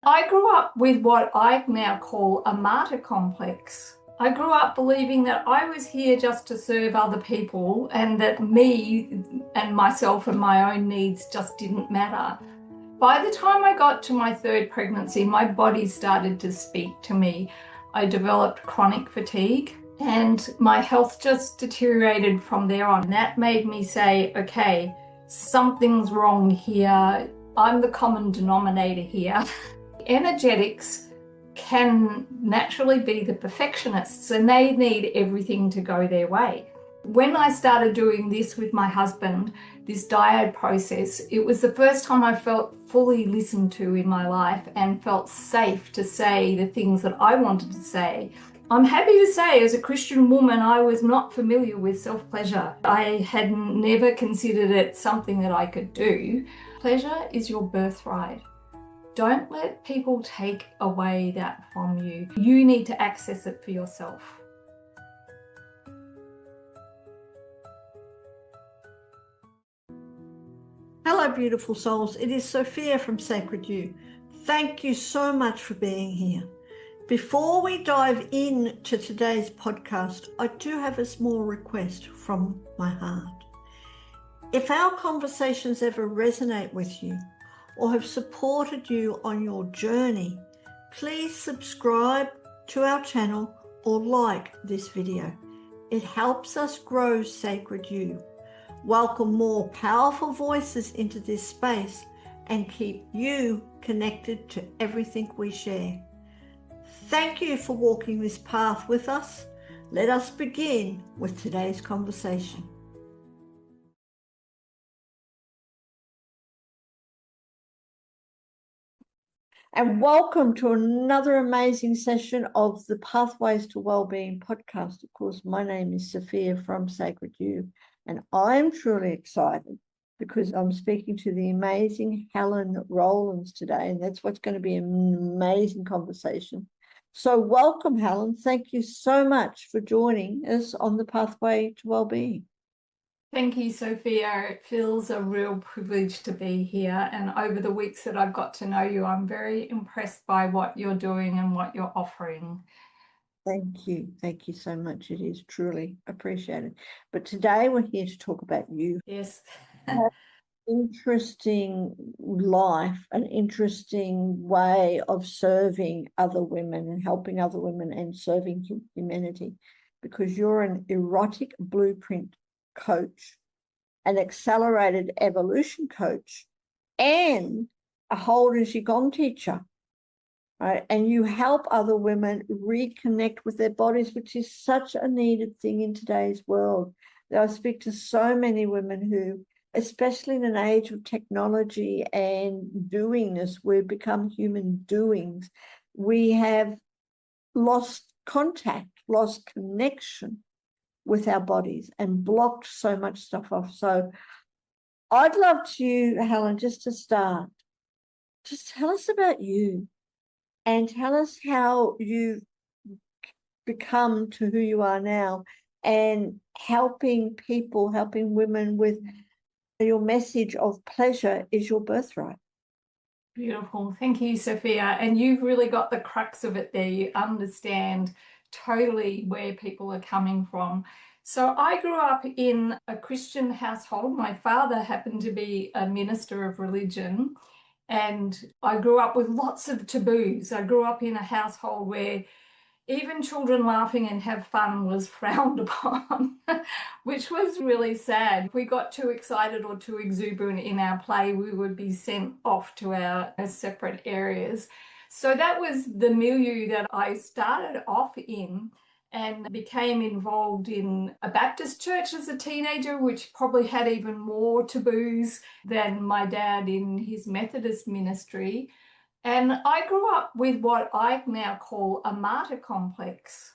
I grew up with what I now call a martyr complex. I grew up believing that I was here just to serve other people and that me and myself and my own needs just didn't matter. By the time I got to my third pregnancy, my body started to speak to me. I developed chronic fatigue and my health just deteriorated from there on. That made me say, okay, something's wrong here. I'm the common denominator here. Energetics can naturally be the perfectionists and they need everything to go their way. When I started doing this with my husband, this dyad process, it was the first time I felt fully listened to in my life and felt safe to say the things that I wanted to say. I'm happy to say, as a Christian woman, I was not familiar with self-pleasure. I had never considered it something that I could do. Pleasure is your birthright. Don't let people take away that from you. You need to access it for yourself. Hello, beautiful souls. It is Sophia from Sacred You. Thank you so much for being here. Before we dive into today's podcast, I do have a small request from my heart. If our conversations ever resonate with you or have supported you on your journey, please subscribe to our channel or like this video. It helps us grow Sacred You, welcome more powerful voices into this space, and keep you connected to everything we share. Thank you for walking this path with us. Let us begin with today's conversation. And welcome to another amazing session of the Pathways to Wellbeing podcast. Of course, my name is Sophia from Sacred You, and I'm truly excited because I'm speaking to the amazing Helen Rowlands today, and that's what's going to be an amazing conversation. So welcome, Helen. Thank you so much for joining us on the Pathway to Wellbeing. Thank you, Sophia. It feels a real privilege to be here. And over the weeks that I've got to know you, I'm very impressed by what you're doing and what you're offering. Thank you. Thank you so much. It is truly appreciated. But today we're here to talk about you. Yes. Interesting life, an interesting way of serving other women and helping other women and serving humanity, because you're an erotic blueprint coach, an accelerated evolution coach, and a Holden QiGong teacher, right? And you help other women reconnect with their bodies, which is such a needed thing in today's world. I speak to so many women who, especially in an age of technology and doingness, we've become human doings. We have lost contact, lost connection with our bodies and blocked so much stuff off. So I'd love to, Helen, just to start, just tell us about you and tell us how you've become to who you are now and helping people, helping women with your message of pleasure is your birthright. Beautiful. Thank you, Sophia. And you've really got the crux of it there. You understand totally where people are coming from. So I grew up in a Christian household. My father happened to be a minister of religion, and I grew up with lots of taboos. I grew up in a household where even children laughing and have fun was frowned upon, which was really sad. If we got too excited or too exuberant in our play, we would be sent off to our separate areas. So that was the milieu that I started off in and became involved in a Baptist church as a teenager, which probably had even more taboos than my dad in his Methodist ministry. And I grew up with what I now call a martyr complex.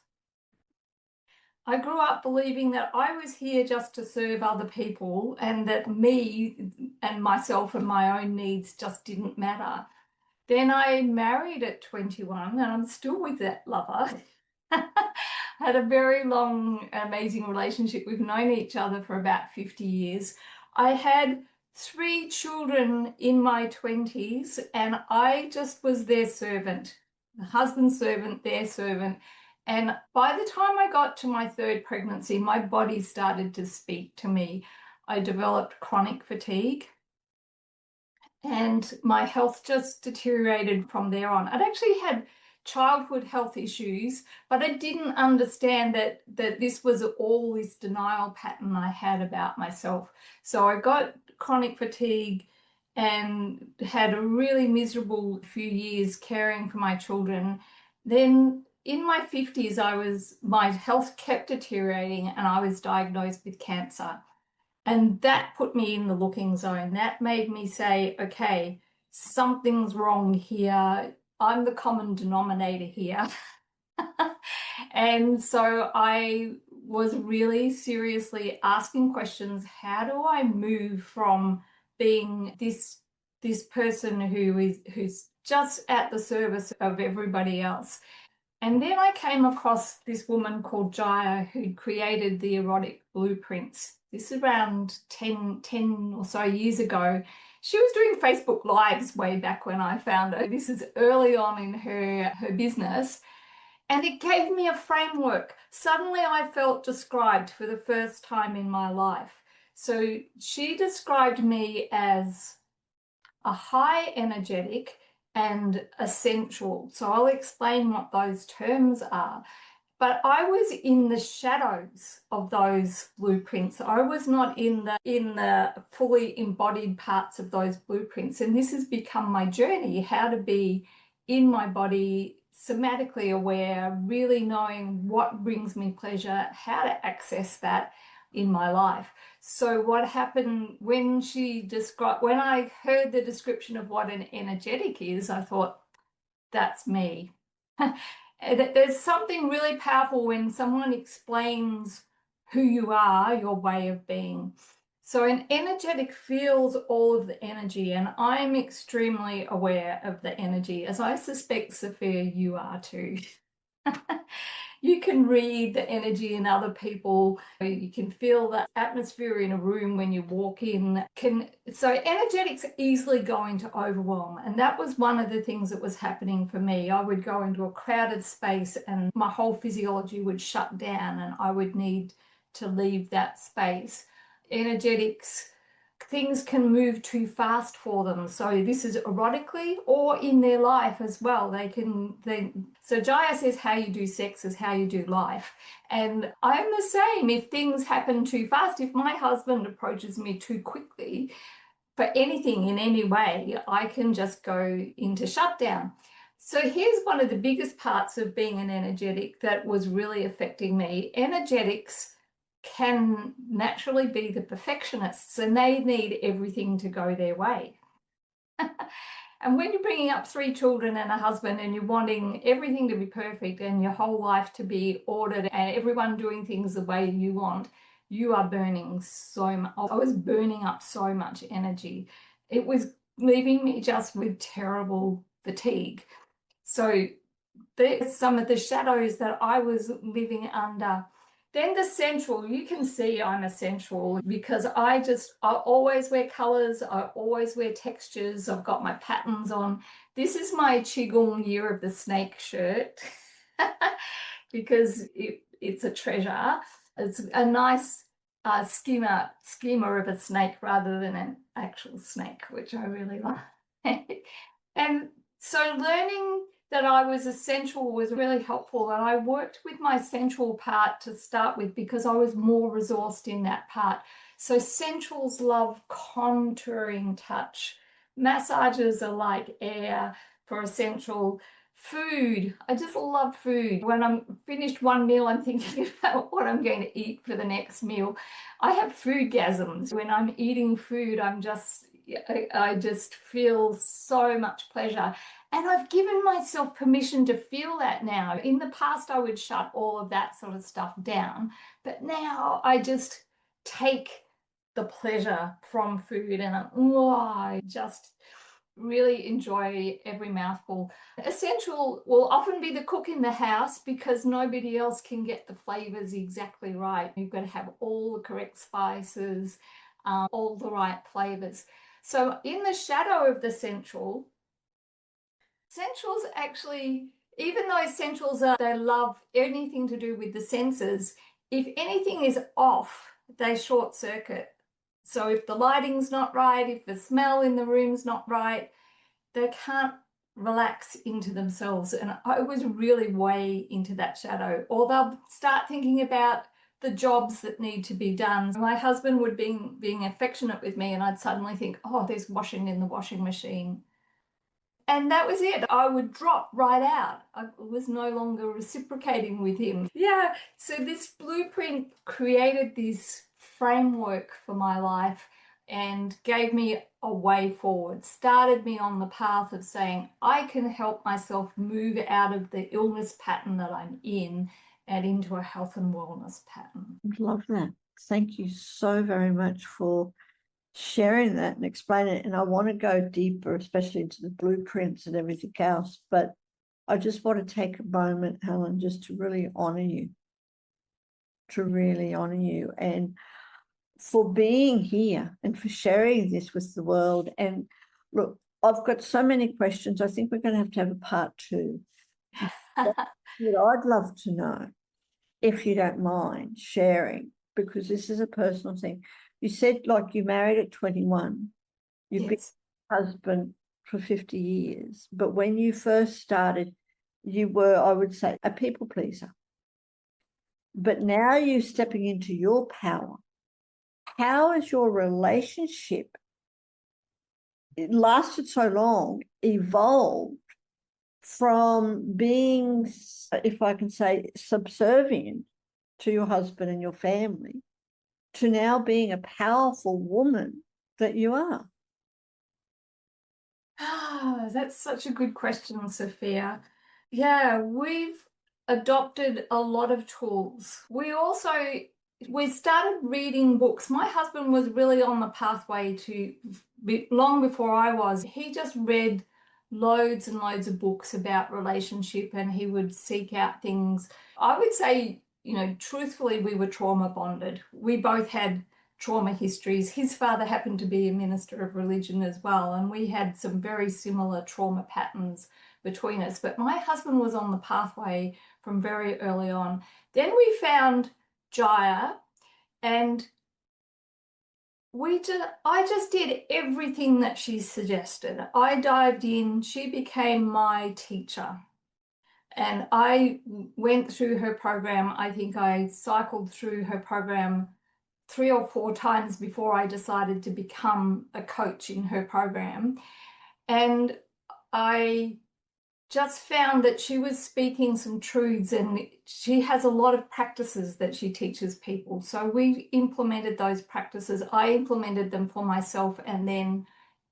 I grew up believing that I was here just to serve other people and that me and myself and my own needs just didn't matter. Then I married at 21 and I'm still with that lover. Had a very long, amazing relationship. We've known each other for about 50 years. I had 3 children in my 20s, and I just was their servant, the husband's servant, their servant. And by the time I got to my 3rd pregnancy, my body started to speak to me. I developed chronic fatigue, and my health just deteriorated from there on. I'd actually had childhood health issues, but I didn't understand that this was all this denial pattern I had about myself. So I got chronic fatigue and had a really miserable few years caring for my children. Then in my 50s, my health kept deteriorating and I was diagnosed with cancer. And that put me in the looking zone. That made me say, okay, something's wrong here. I'm the common denominator here. And so I was really seriously asking questions. How do I move from being this person who's just at the service of everybody else? And then I came across this woman called Jaya who created the Erotic Blueprints. This is around 10 or so years ago. She was doing Facebook Lives way back when I found her. This is early on in her business. And it gave me a framework. Suddenly I felt described for the first time in my life. So she described me as a high energetic and a sensual. So I'll explain what those terms are. But I was in the shadows of those blueprints. I was not in the fully embodied parts of those blueprints. And this has become my journey, how to be in my body, somatically aware, really knowing what brings me pleasure, how to access that in my life. So what happened when I heard the description of what an energetic is, I thought, that's me. There's something really powerful when someone explains who you are, your way of being. So an energetic feels all of the energy, and I'm extremely aware of the energy, as I suspect, Sophia, you are too. You can read the energy in other people. You can feel the atmosphere in a room when you walk in. So energetics easily go into overwhelm. And that was one of the things that was happening for me. I would go into a crowded space and my whole physiology would shut down and I would need to leave that space. Energetics, things can move too fast for them. So this is erotically or in their life as well. So Jaya says how you do sex is how you do life. And I'm the same. If things happen too fast, if my husband approaches me too quickly for anything in any way, I can just go into shutdown. So here's one of the biggest parts of being an energetic that was really affecting me. Energetics can naturally be the perfectionists and they need everything to go their way. And when you're bringing up 3 children and a husband and you're wanting everything to be perfect and your whole life to be ordered and everyone doing things the way you want, you are burning so much. I was burning up so much energy. It was leaving me just with terrible fatigue. So there's some of the shadows that I was living under. Then the sensual, you can see I'm a sensual because I always wear colors, I always wear textures, I've got my patterns on. This is my Qigong Year of the Snake shirt because it's a treasure. It's a nice schema of a snake rather than an actual snake, which I really like. And so learning that I was essential was really helpful, and I worked with my sensual part to start with because I was more resourced in that part. So sensuals love contouring touch. Massages are like air for essential. Food, I just love food. When I'm finished one meal, I'm thinking about what I'm going to eat for the next meal. I have foodgasms. When I'm eating food, I just feel so much pleasure. And I've given myself permission to feel that now. In the past, I would shut all of that sort of stuff down. But now I just take the pleasure from food and I just really enjoy every mouthful. Essential will often be the cook in the house because nobody else can get the flavors exactly right. You've got to have all the correct spices. all the right flavors. So in the shadow of the sensuals actually, even though essentials they love anything to do with the senses, if anything is off, they short circuit. So if the lighting's not right, if the smell in the room's not right, they can't relax into themselves. And I was really way into that shadow. Or they'll start thinking about the jobs that need to be done. My husband would be being affectionate with me, and I'd suddenly think, oh, there's washing in the washing machine. And that was it. I would drop right out. I was no longer reciprocating with him. Yeah, so this blueprint created this framework for my life and gave me a way forward, started me on the path of saying, I can help myself move out of the illness pattern that I'm in and into a health and wellness pattern. Love that. Thank you so very much for sharing that and explaining it. And I want to go deeper, especially into the blueprints and everything else. But I just want to take a moment, Helen, just to really honor you, and for being here and for sharing this with the world. And look, I've got so many questions. I think we're going to have a part 2. What I'd love to know, if you don't mind sharing, because this is a personal thing. You said, like, you married at 21. You've been husband for 50 years. But when you first started, you were, I would say, a people pleaser. But now you're stepping into your power. How has your relationship, it lasted so long, evolved from being, if I can say, subservient to your husband and your family to now being a powerful woman that you are? That's such a good question, Sophia. Yeah, we've adopted a lot of tools. We started reading books. My husband was really on the pathway to, long before I was. He just read loads and loads of books about relationship, and he would seek out things. I would say, truthfully, we were trauma bonded. We both had trauma histories. His father happened to be a minister of religion as well, and we had some very similar trauma patterns between us. But my husband was on the pathway from very early on. Then we found Jaya, and I just did everything that she suggested. I dived in. She became my teacher. And I went through her program. I think I cycled through her program 3 or 4 times before I decided to become a coach in her program. And I just found that she was speaking some truths, and she has a lot of practices that she teaches people. So we implemented those practices. I implemented them for myself and then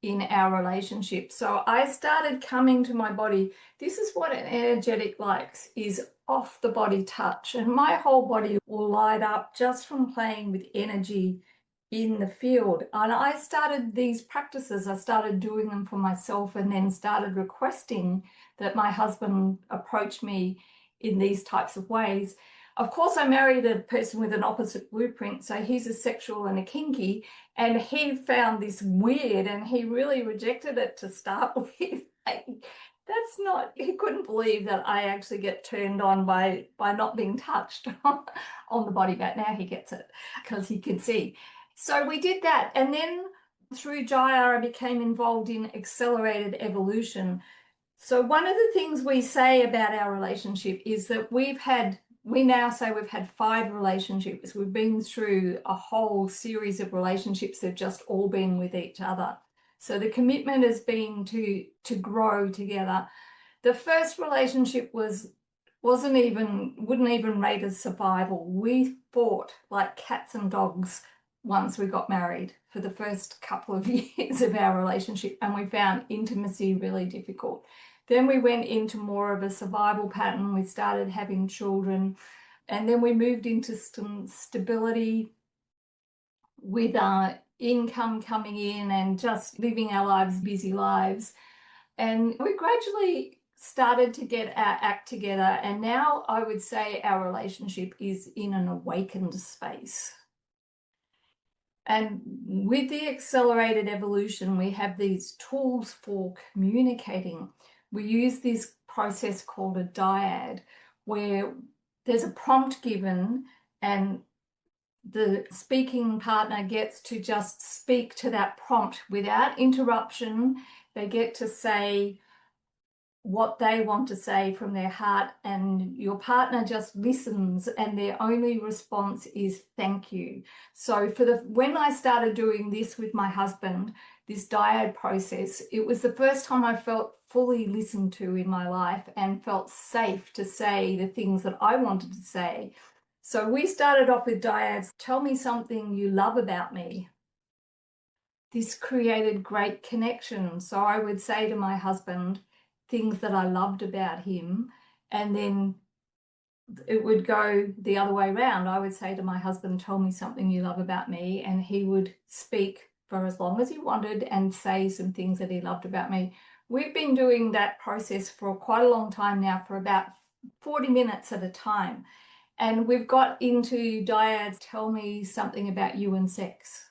in our relationship. So I started coming to my body. This is what an energetic likes, is off the body touch. And my whole body will light up just from playing with energy in the field. And I started these practices. I started doing them for myself, and then started requesting that my husband approach me in these types of ways. Of course, I married a person with an opposite blueprint, so he's a sexual and a kinky, and he found this weird, and he really rejected it to start with. He couldn't believe that I actually get turned on by not being touched on the body, but now he gets it because he can see. So we did that, and then through Jaya, I became involved in accelerated evolution. So one of the things we say about our relationship is that we now say we've had 5 relationships. We've been through a whole series of relationships. They've just all been with each other. So the commitment has been to grow together. The first relationship wouldn't even rate as survival. We fought like cats and dogs once we got married for the first couple of years of our relationship, and we found intimacy really difficult. Then we went into more of a survival pattern. We started having children, and then we moved into some stability with our income coming in and just living our lives, busy lives. And we gradually started to get our act together. And now I would say our relationship is in an awakened space. And with the accelerated evolution, we have these tools for communicating. We use this process called a dyad, where there's a prompt given and the speaking partner gets to just speak to that prompt without interruption. They get to say what they want to say from their heart, and your partner just listens, and their only response is thank you. So when I started doing this with my husband, this dyad process, it was the first time I felt fully listened to in my life and felt safe to say the things that I wanted to say. So we started off with dyads. Tell me something you love about me. This created great connection. So I would say to my husband things that I loved about him, and then it would go the other way around. I would say to my husband, tell me something you love about me, and he would speak for as long as he wanted and say some things that he loved about me. We've been doing that process for quite a long time now, for about 40 minutes at a time. And we've got into dyads, tell me something about you and sex.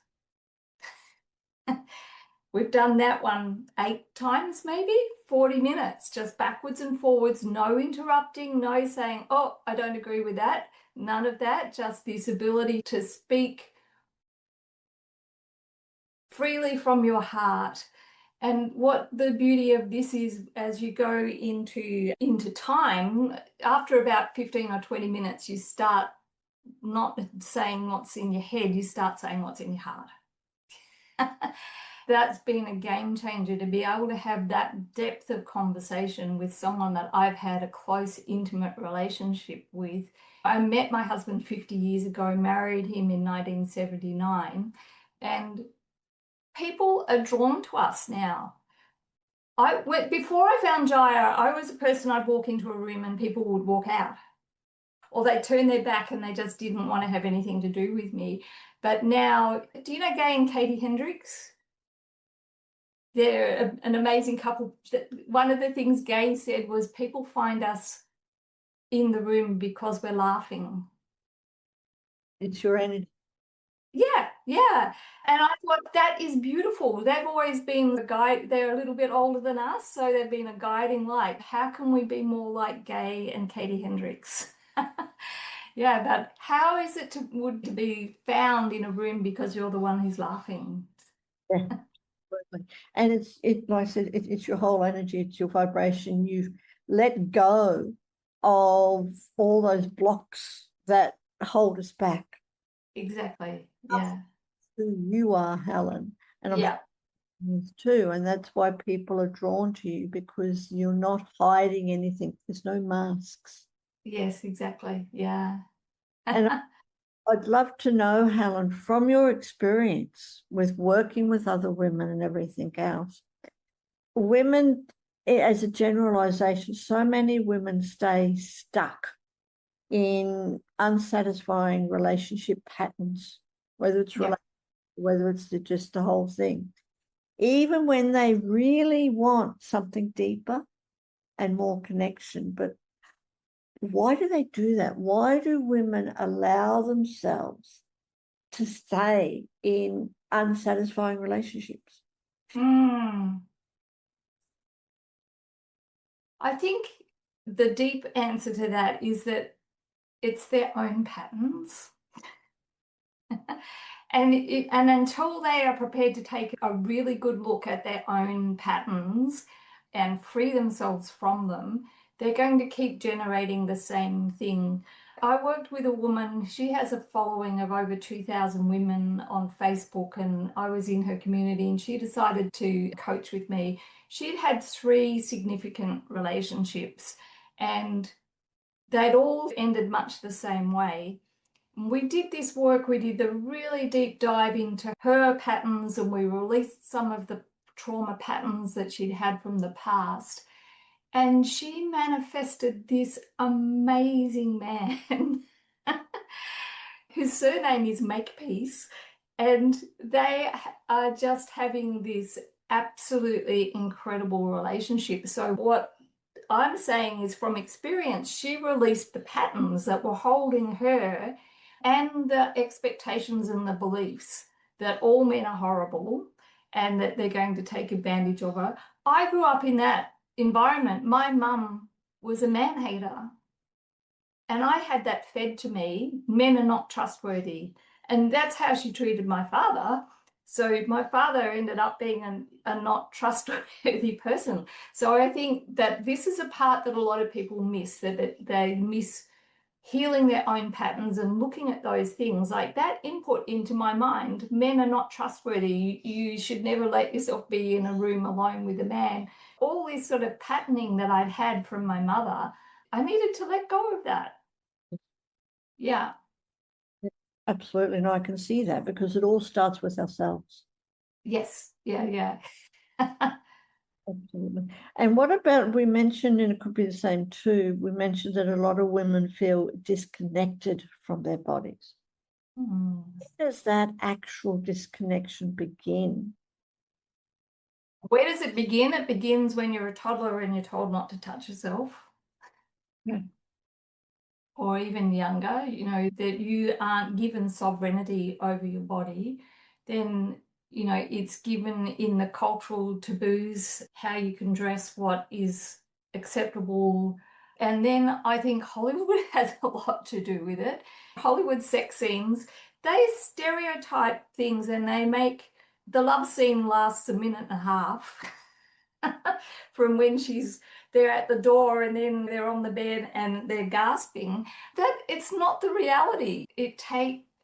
We've done that one 8 times, maybe 40 minutes, just backwards and forwards, no interrupting, no saying, oh, I don't agree with that. None of that, just this ability to speak freely from your heart. And what the beauty of this is, as you go into time, after about 15 or 20 minutes, you start not saying what's in your head, you start saying what's in your heart. That's been a game changer, to be able to have that depth of conversation with someone that I've had a close, intimate relationship with. I met my husband 50 years ago, married him in 1979, and people are drawn to us now. Before I found Jaya, I was a person, I'd walk into a room and people would walk out, or they'd turn their back and they just didn't want to have anything to do with me. But now, do you know Gay and Katie Hendricks? They're an amazing couple. One of the things Gay said was, people find us in the room because we're laughing. It's your energy. Yeah, yeah. And I thought that is beautiful. They've always been the guide. They're a little bit older than us, so they've been a guiding light. How can we be more like Gay and Katie Hendricks? Yeah, but how is it to be found in a room because you're the one who's laughing? Yeah. And like I said, it's your whole energy, it's your vibration. You've let go of all those blocks that hold us back. Exactly. Yeah. Who you are, Helen. And Yeah. I'm too. And that's why people are drawn to you, because you're not hiding anything. There's no masks. Yes, exactly. Yeah. And I'd love to know, Helen, from your experience with working with other women and everything else, women, as a generalization, so many women stay stuck in unsatisfying relationship patterns, whether it's Yeah. whether it's just the whole thing. Even when they really want something deeper and more connection. But why do they do that? Why do women allow themselves to stay in unsatisfying relationships? I think the deep answer to that is that it's their own patterns. And until they are prepared to take a really good look at their own patterns and free themselves from them, they're going to keep generating the same thing. I worked with a woman, she has a following of over 2,000 women on Facebook, and I was in her community, and she decided to coach with me. She'd had 3 significant relationships and they'd all ended much the same way. We did this work, we did the really deep dive into her patterns, and we released some of the trauma patterns that she'd had from the past. And she manifested this amazing man whose surname is Makepeace, and they are just having this absolutely incredible relationship. So what I'm saying is, from experience, she released the patterns that were holding her and the expectations and the beliefs that all men are horrible and that they're going to take advantage of her. I grew up in that environment. My mum was a man hater, and I had that fed to me. Men are not trustworthy. And that's how she treated my father. So my father ended up being a not trustworthy person. So I think that this is a part that a lot of people miss, that they miss healing their own patterns and looking at those things like that input into my mind. Men are not trustworthy. You should never let yourself be in a room alone with a man. All this sort of patterning that I'd had from my mother, I needed to let go of that. Yeah. Absolutely. No, I can see that, because it all starts with ourselves. Yes. Yeah. Absolutely. And what about, we mentioned, and it could be the same too, we mentioned that a lot of women feel disconnected from their bodies. Hmm. Where does that actual disconnection begin? Where does it begin? It begins when you're a toddler and you're told not to touch yourself. Yeah. Or even younger, that you aren't given sovereignty over your body. Then, it's given in the cultural taboos, how you can dress, what is acceptable. And then I think Hollywood has a lot to do with it. Hollywood sex scenes, they stereotype things and they make the love scene lasts a minute and a half from when they're at the door and then they're on the bed and they're gasping. That it's not the reality.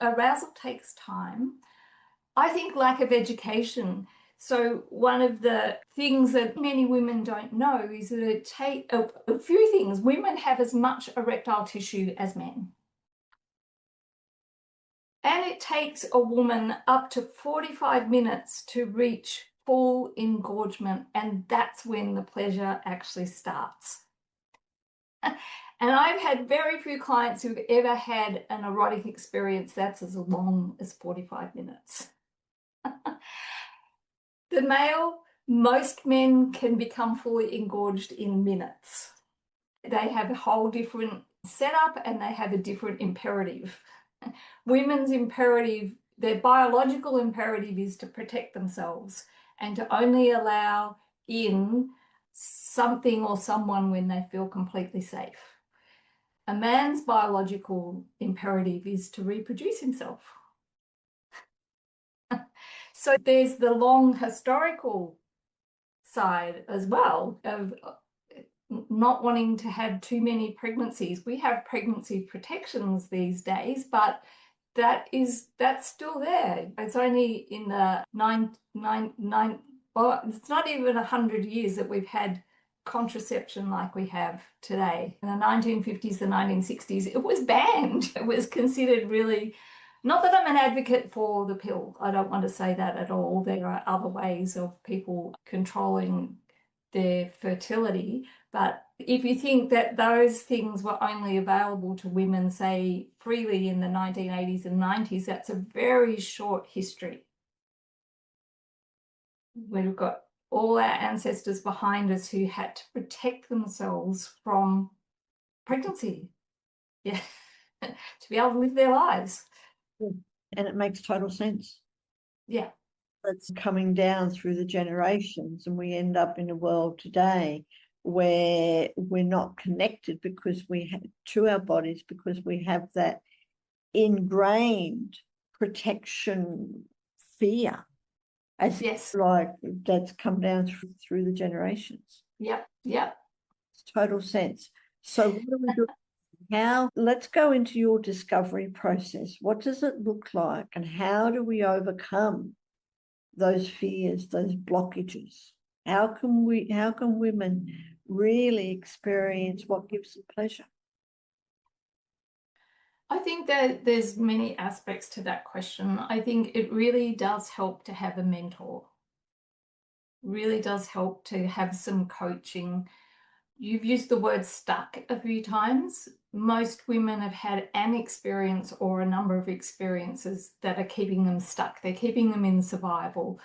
Arousal takes time. I think lack of education. So one of the things that many women don't know is that it takes a few things. Women have as much erectile tissue as men. And it takes a woman up to 45 minutes to reach full engorgement, and that's when the pleasure actually starts. And I've had very few clients who've ever had an erotic experience that's as long as 45 minutes. The male, most men can become fully engorged in minutes. They have a whole different setup and they have a different imperative. Women's imperative, their biological imperative, is to protect themselves and to only allow in something or someone when they feel completely safe. A man's biological imperative is to reproduce himself. So there's the long historical side as well of not wanting to have too many pregnancies. We have pregnancy protections these days, but that's still there. It's only in the it's not even 100 years that we've had contraception like we have today. In the 1950s, the 1960s, it was banned. It was considered really, not that I'm an advocate for the pill. I don't want to say that at all. There are other ways of people controlling their fertility. But if you think that those things were only available to women, say, freely in the 1980s and 90s, that's a very short history. We've got all our ancestors behind us who had to protect themselves from pregnancy, yeah, to be able to live their lives. And it makes total sense. Yeah. That's coming down through the generations, and we end up in a world today where we're not connected because to our bodies, because we have that ingrained protection fear, as yes, like that's come down through the generations. Yep. It's total sense. So what do we do? Let's go into your discovery process. What does it look like, and how do we overcome those fears, those blockages? How can women really experience what gives them pleasure? I think that there's many aspects to that question. I think it really does help to have a mentor. Really does help to have some coaching. You've used the word stuck a few times. Most women have had an experience or a number of experiences that are keeping them stuck. They're keeping them in survival.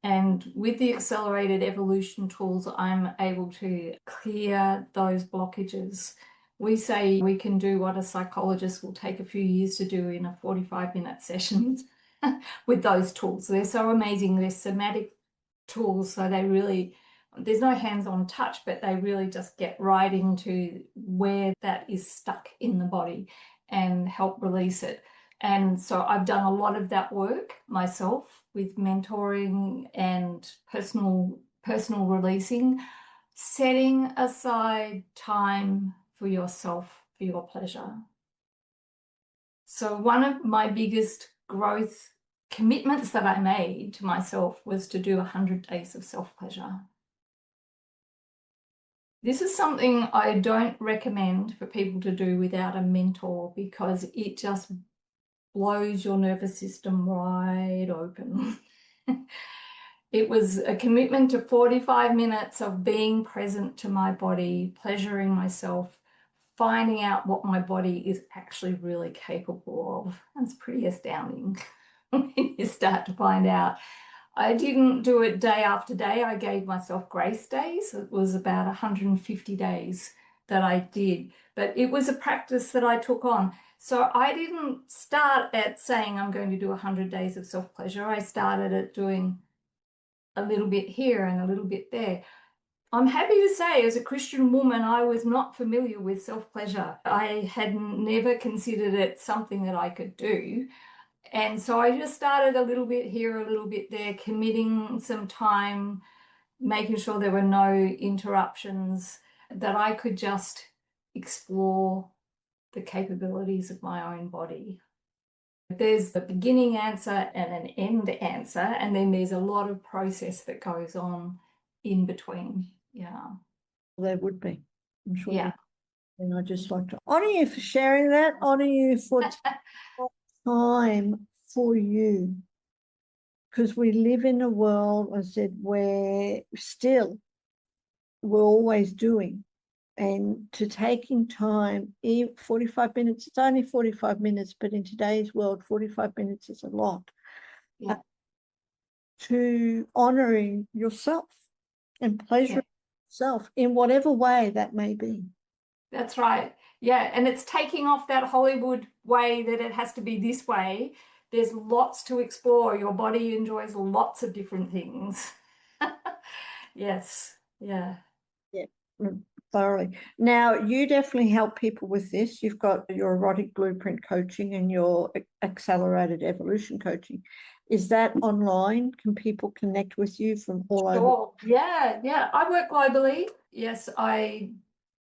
And with the accelerated evolution tools, I'm able to clear those blockages. We say we can do what a psychologist will take a few years to do in a 45-minute session. with those tools. They're so amazing. They're somatic tools, so they really, there's no hands-on touch, but they really just get right into where that is stuck in the body and help release it. And so I've done a lot of that work myself with mentoring and personal releasing, setting aside time for yourself, for your pleasure. So one of my biggest growth commitments that I made to myself was to do 100 days of self-pleasure. This is something I don't recommend for people to do without a mentor, because it just blows your nervous system wide open. It was a commitment to 45 minutes of being present to my body, pleasuring myself, finding out what my body is actually really capable of. It's pretty astounding when you start to find out. I didn't do it day after day. I gave myself grace days. It was about 150 days that I did, but it was a practice that I took on. So I didn't start at saying I'm going to do 100 days of self-pleasure. I started at doing a little bit here and a little bit there. I'm happy to say, as a Christian woman, I was not familiar with self-pleasure. I had never considered it something that I could do. And so I just started a little bit here, a little bit there, committing some time, making sure there were no interruptions, that I could just explore the capabilities of my own body. There's a beginning answer and an end answer, and then there's a lot of process that goes on in between. Yeah. There would be. I'm sure. Yeah. And I'd just like to honor you for sharing that, honor you for time for you. Because we live in a world, I said, where still we're always doing. And to taking time, 45 minutes, it's only 45 minutes, but in today's world, 45 minutes is a lot. Yeah. To honoring yourself and pleasuring yourself in whatever way that may be. That's right. Yeah. And it's taking off that Hollywood way that it has to be this way. There's lots to explore. Your body enjoys lots of different things. Yes. Yeah. Yeah, thoroughly. Now, you definitely help people with this. You've got your erotic blueprint coaching and your accelerated evolution coaching. Is that online? Can people connect with you from all over? Sure. Yeah. Yeah. I work globally. Yes. I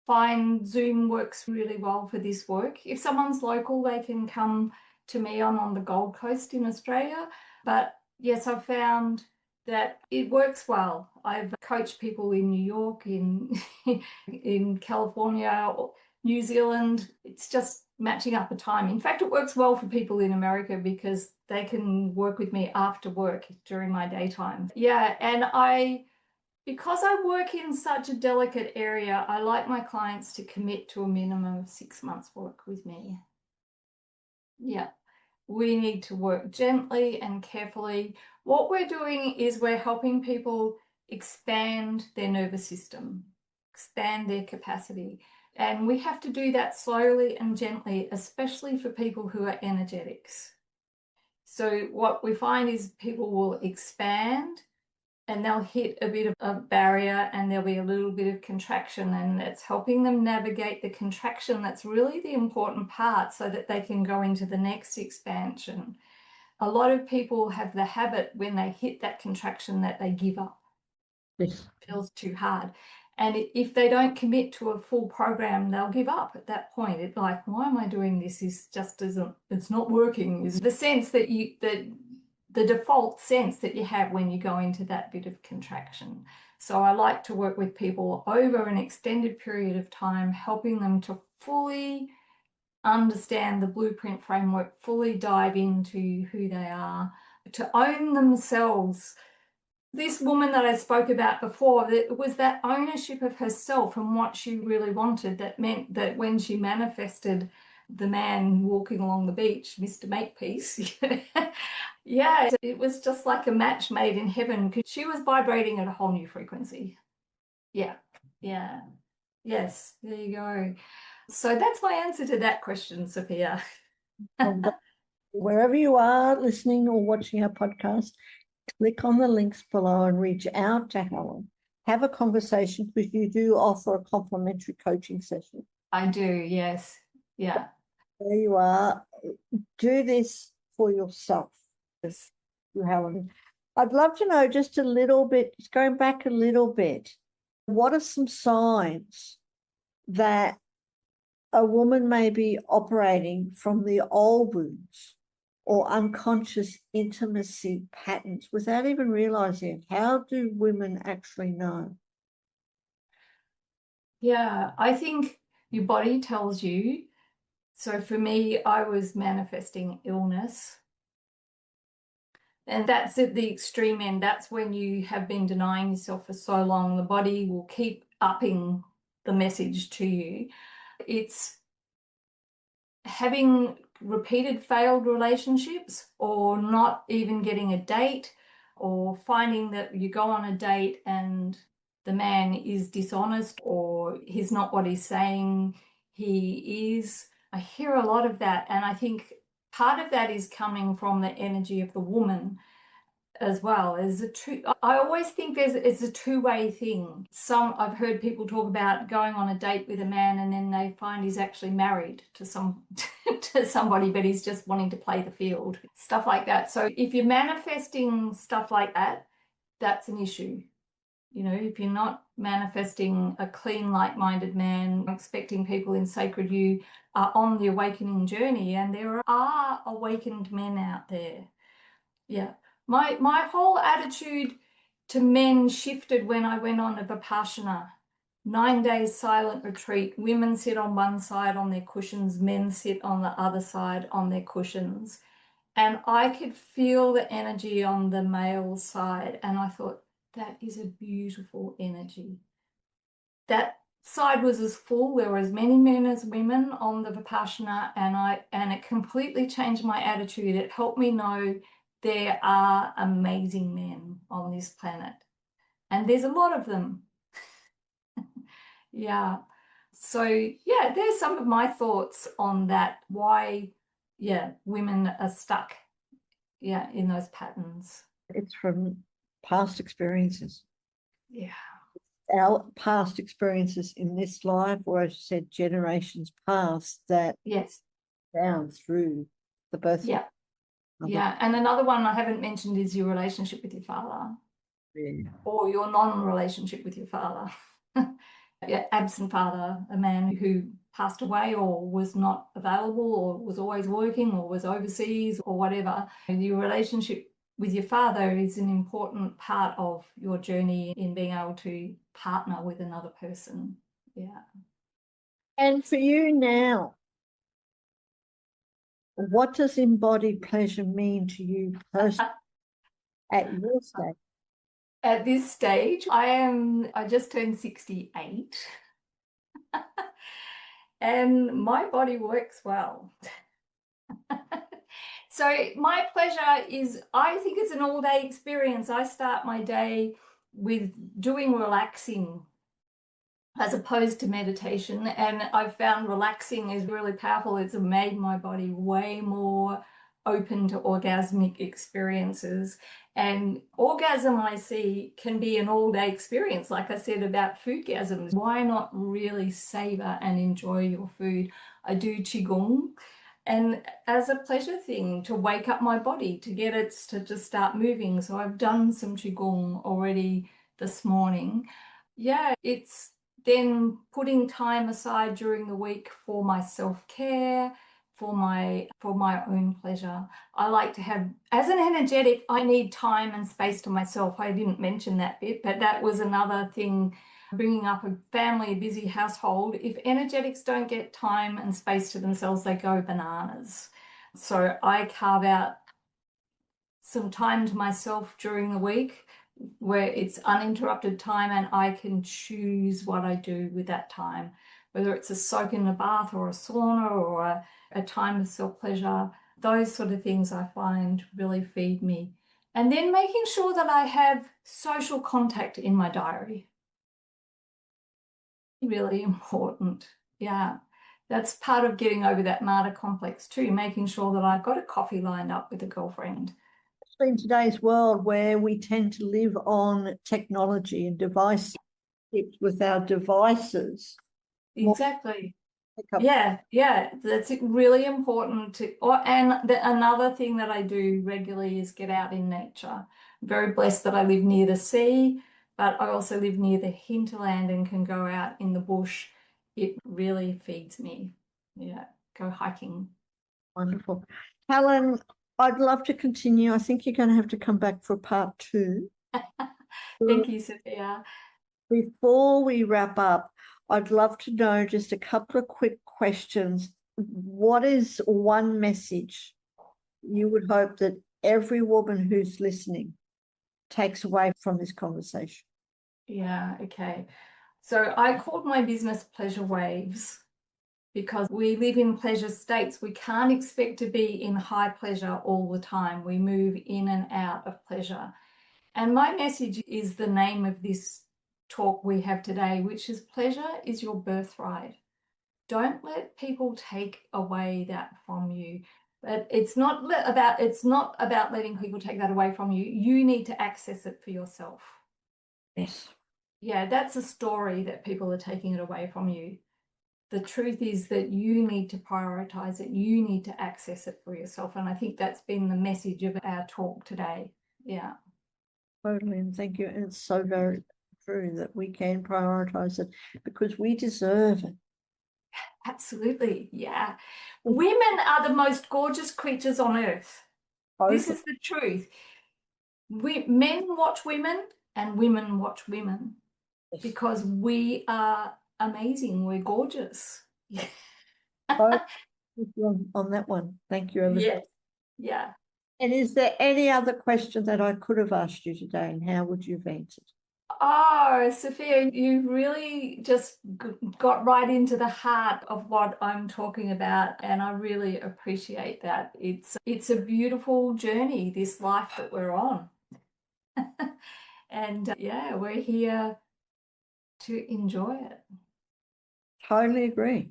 find Zoom works really well for this work. If someone's local, they can come to me. I'm on the Gold Coast in Australia. But yes, I've found that it works well. I've coached people in New York, in in California, or New Zealand. It's just matching up a time. In fact, it works well for people in America because they can work with me after work during my daytime. Yeah, and because I work in such a delicate area, I like my clients to commit to a minimum of 6 months work with me. Yeah, we need to work gently and carefully. What we're doing is we're helping people expand their nervous system, expand their capacity. And we have to do that slowly and gently, especially for people who are energetics. So what we find is people will expand and they'll hit a bit of a barrier and there'll be a little bit of contraction, and it's helping them navigate the contraction that's really the important part so that they can go into the next expansion. A lot of people have the habit when they hit that contraction that they give up. Yes. It feels too hard. And if they don't commit to a full program, they'll give up at that point. It's like, why am I doing this? This just isn't, it's not working. Is the sense that the default sense that you have when you go into that bit of contraction. So I like to work with people over an extended period of time, helping them to fully understand the blueprint framework, fully dive into who they are, to own themselves. This woman that I spoke about before, it was that ownership of herself and what she really wanted that meant that when she manifested the man walking along the beach, Mr. Makepeace, yeah, it was just like a match made in heaven because she was vibrating at a whole new frequency. Yeah, yeah, yes, there you go. So that's my answer to that question, Sophia. Wherever you are listening or watching our podcast, click on the links below and reach out to Helen. Have a conversation because you do offer a complimentary coaching session. I do, yes. Yeah. There you are. Do this for yourself. Yes. You, Helen. I'd love to know just a little bit, just going back a little bit, what are some signs that a woman may be operating from the old wounds or unconscious intimacy patterns without even realizing it? How do women actually know? Yeah, I think your body tells you. So for me, I was manifesting illness. And that's at the extreme end. That's when you have been denying yourself for so long. The body will keep upping the message to you. It's having repeated failed relationships or not even getting a date or finding that you go on a date and the man is dishonest or he's not what he's saying he is. I hear a lot of that, and I think part of that is coming from the energy of the woman as well. I always think it's a two-way thing. I've heard people talk about going on a date with a man and then they find he's actually married to to somebody, but he's just wanting to play the field, stuff like that. So if you're manifesting stuff like that, that's an issue. You know, if you're not manifesting a clean, like-minded man, expecting people in sacred you are on the awakening journey, and there are awakened men out there. Yeah. My whole attitude to men shifted when I went on a Vipassana, 9 days silent retreat. Women sit on one side on their cushions, men sit on the other side on their cushions. And I could feel the energy on the male side. And I thought, that is a beautiful energy. That side was as full. There were as many men as women on the Vipassana, and it completely changed my attitude. It helped me know there are amazing men on this planet, and there's a lot of them. Yeah. So yeah, there's some of my thoughts on that. Why, yeah, women are stuck, yeah, in those patterns. It's from past experiences. Yeah. Our past experiences in this life, or as you said, generations past, that Yes. down through the birth. Yeah. Yeah. And another one I haven't mentioned is your relationship with your father. Yeah. Or your non-relationship with your father. Yeah, absent father, a man who passed away or was not available or was always working or was overseas or whatever. Your relationship with your father is an important part of your journey in being able to partner with another person. Yeah. And for you now, what does embodied pleasure mean to you personally at your stage? At this stage, I just turned 68 and my body works well. So my pleasure is, I think it's an all-day experience. I start my day with doing relaxing as opposed to meditation, and I've found relaxing is really powerful. It's made my body way more open to orgasmic experiences, and orgasm I see can be an all-day experience. Like I said about foodgasms, why not really savor and enjoy your food? I do qigong, and as a pleasure thing to wake up my body, to get it to just start moving. So I've done some qigong already this morning. Yeah, it's then putting time aside during the week for my self-care, for my own pleasure. I like to have, as an energetic, I need time and space to myself. I didn't mention that bit, but that was another thing, bringing up a family, a busy household. If energetics don't get time and space to themselves, they go bananas. So I carve out some time to myself during the week where it's uninterrupted time and I can choose what I do with that time, whether it's a soak in the bath or a sauna or a time of self-pleasure. Those sort of things I find really feed me. And then making sure that I have social contact in my diary. Really important. Yeah. That's part of getting over that martyr complex too, making sure that I've got a coffee lined up with a girlfriend. In today's world where we tend to live on technology and device with our devices. Exactly. Yeah, that's really important to. Another thing that I do regularly is get out in nature. I'm very blessed that I live near the sea, but I also live near the hinterland and can go out in the bush. It really feeds me. Yeah, go hiking. Wonderful. Helen, I'd love to continue. I think you're going to have to come back for part 2. Thank you, Sophia. Before we wrap up, I'd love to know just a couple of quick questions. What is one message you would hope that every woman who's listening takes away from this conversation? Yeah, okay. So I called my business Pleasure Waves because we live in pleasure states. We can't expect to be in high pleasure all the time. We move in and out of pleasure. And my message is the name of this talk we have today, which is pleasure is your birthright. Don't let people take away that from you. But it's not about letting people take that away from you. You need to access it for yourself. Yes. Yeah, that's a story that people are taking it away from you. The truth is that you need to prioritize it. You need to access it for yourself. And I think that's been the message of our talk today. Yeah. Totally. And thank you. And it's so very true that we can prioritize it because we deserve it. Absolutely. Yeah. Women are the most gorgeous creatures on earth. This is the truth. Men watch women and women watch women because we are amazing. We're gorgeous. Yeah. On that one. Thank you. Yes. Yeah. And is there any other question that I could have asked you today, and how would you have answered? Oh, Sophia, you really just got right into the heart of what I'm talking about, and I really appreciate that. It's a beautiful journey, this life that we're on. And yeah, we're here to enjoy it. Totally agree.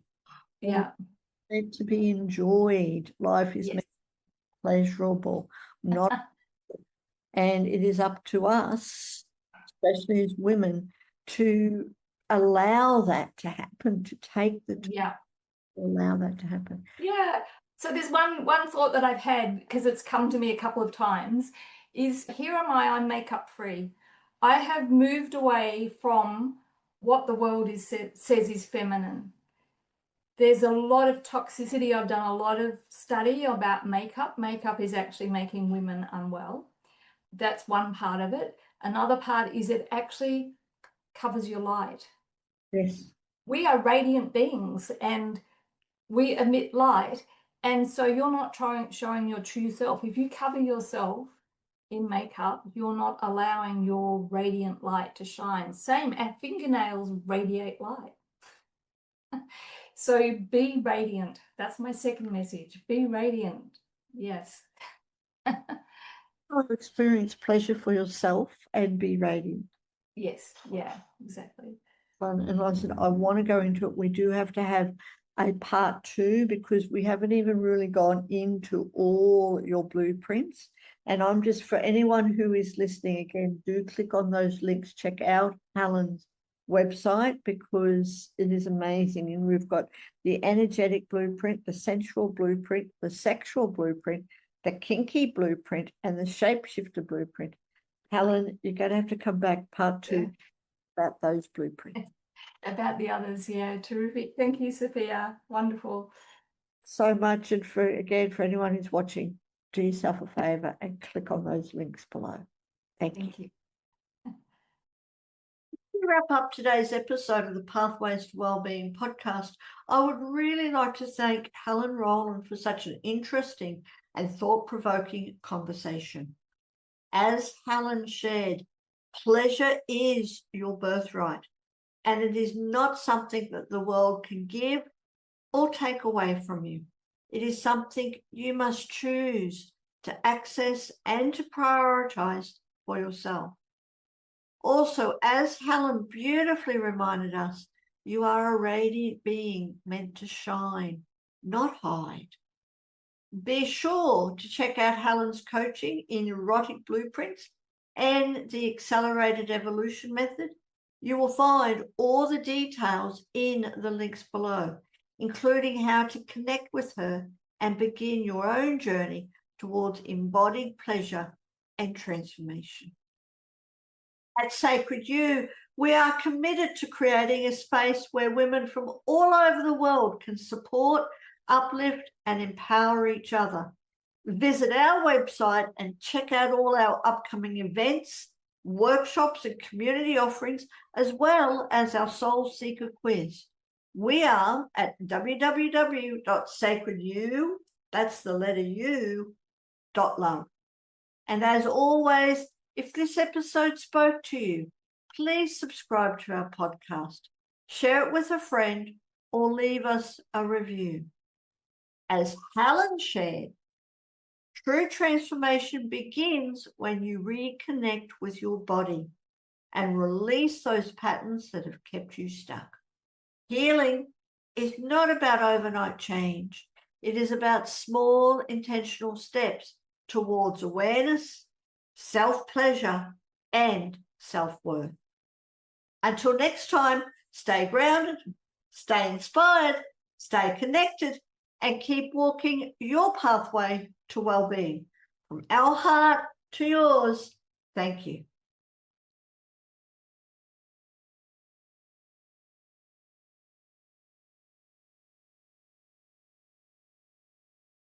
Yeah. It's meant to be enjoyed. Life is meant to be pleasurable, not and it is up to us, especially as women, to allow that to happen, to take the time to allow that to happen. Yeah. So there's one thought that I've had, because it's come to me a couple of times, is here am I, I'm makeup free. I have moved away from what the world says is feminine. There's a lot of toxicity. I've done a lot of study about makeup. Makeup is actually making women unwell. That's one part of it. Another part is it actually covers your light. Yes. We are radiant beings and we emit light. And so you're not showing your true self. If you cover yourself in makeup, you're not allowing your radiant light to shine. Same, our fingernails radiate light. So be radiant. That's my second message. Be radiant. Yes. Experience pleasure for yourself and be radiant. Yes. Yeah, exactly. And like I said, I want to go into it. We do have to have a part 2 because we haven't even really gone into all your blueprints. And I'm just, for anyone who is listening again, do click on those links, check out Helen's website because it is amazing. And we've got the energetic blueprint, the sensual blueprint, the sexual blueprint, the kinky blueprint, and the shapeshifter blueprint. Helen, you're going to have to come back part 2 about those blueprints. About the others, yeah, terrific. Thank you, Sophia. Wonderful. So much. And for anyone who's watching, do yourself a favor and click on those links below. Thank you. To wrap up today's episode of the Pathways to Wellbeing podcast, I would really like to thank Helen Rowlands for such an interesting and thought-provoking conversation. As Helen shared, pleasure is your birthright, and it is not something that the world can give or take away from you. It is something you must choose to access and to prioritize for yourself. Also, as Helen beautifully reminded us, You are a radiant being meant to shine, not hide. Be sure to check out Helen's coaching in Erotic Blueprints and the Accelerated Evolution Method. You will find all the details in the links below, including how to connect with her and begin your own journey towards embodied pleasure and transformation. At Sacred You, we are committed to creating a space where women from all over the world can support, uplift, and empower each other. Visit our website and check out all our upcoming events, workshops, and community offerings, as well as our Soul Seeker quiz. We are at www.sacredyou, that's the letter U, .love. And as always, if this episode spoke to you, please subscribe to our podcast, share it with a friend, or leave us a review. As Helen shared, true transformation begins when you reconnect with your body and release those patterns that have kept you stuck. Healing is not about overnight change. It is about small intentional steps towards awareness, self-pleasure, and self-worth. Until next time, stay grounded, stay inspired, stay connected, and keep walking your pathway to well-being. From our heart to yours, thank you.